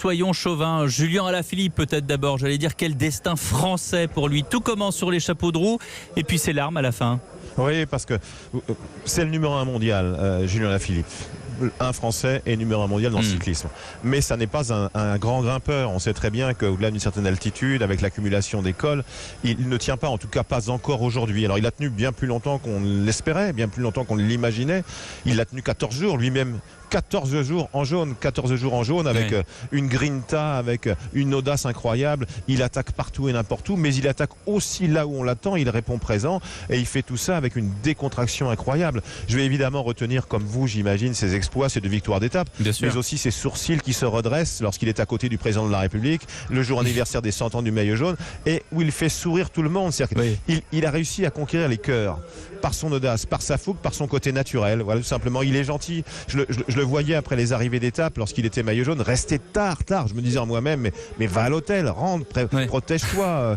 Soyons chauvins, Julien Alaphilippe peut-être d'abord, j'allais dire quel destin français pour lui. Tout commence sur les chapeaux de roue et puis c'est l'arme à la fin. Oui, parce que c'est le numéro 1 mondial, Julien Alaphilippe. Un Français et numéro 1 mondial dans le cyclisme. Mais ça n'est pas un grand grimpeur. On sait très bien qu'au-delà d'une certaine altitude, avec l'accumulation des cols, il ne tient pas, en tout cas pas encore aujourd'hui. Alors il a tenu bien plus longtemps qu'on l'espérait, bien plus longtemps qu'on l'imaginait. Il a tenu 14 jours lui-même. 14 jours en jaune, 14 jours en jaune avec une grinta, avec une audace incroyable. Il attaque partout et n'importe où, mais il attaque aussi là où on l'attend. Il répond présent et il fait tout ça avec une décontraction incroyable. Je vais évidemment retenir, comme vous, j'imagine, ses exploits, ses 2 victoires d'étape, mais aussi ses sourcils qui se redressent lorsqu'il est à côté du président de la République, le jour anniversaire des 100 ans du maillot jaune, et où il fait sourire tout le monde. Il a réussi à conquérir les cœurs par son audace, par sa fougue, par son côté naturel. Voilà, tout simplement, il est gentil. Je le voyais après les arrivées d'étape, lorsqu'il était maillot jaune, rester tard. Je me disais en moi-même, mais va à l'hôtel, rentre, protège-toi.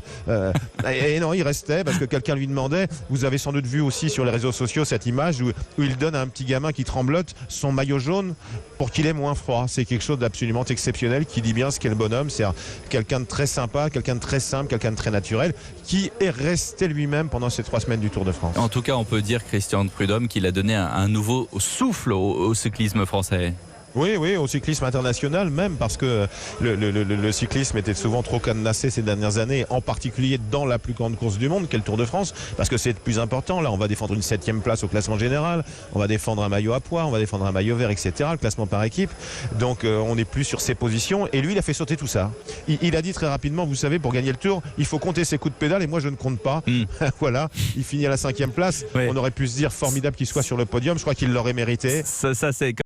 Et non, il restait parce que quelqu'un lui demandait. Vous avez sans doute vu aussi sur les réseaux sociaux cette image où il donne à un petit gamin qui tremblote son maillot jaune pour qu'il ait moins froid. C'est quelque chose d'absolument exceptionnel qui dit bien ce qu'est le bonhomme. C'est quelqu'un de très sympa, quelqu'un de très simple, quelqu'un de très naturel qui est resté lui-même pendant ces 3 semaines du Tour de France. En tout cas, on peut dire, Christian Prudhomme, qu'il a donné un nouveau souffle au cyclisme français. Oui, au cyclisme international même, parce que le cyclisme était souvent trop cadenassé ces dernières années, en particulier dans la plus grande course du monde, qu'est le Tour de France, parce que c'est le plus important. Là, on va défendre une 7e place au classement général, on va défendre un maillot à pois, on va défendre un maillot vert, etc., le classement par équipe. Donc, on n'est plus sur ses positions. Et lui, il a fait sauter tout ça. Il a dit très rapidement, vous savez, pour gagner le Tour, il faut compter ses coups de pédale, et moi, je ne compte pas. Voilà, il finit à la 5e place. On aurait pu se dire formidable qu'il soit sur le podium. Je crois qu'il l'aurait mérité. Ça c'est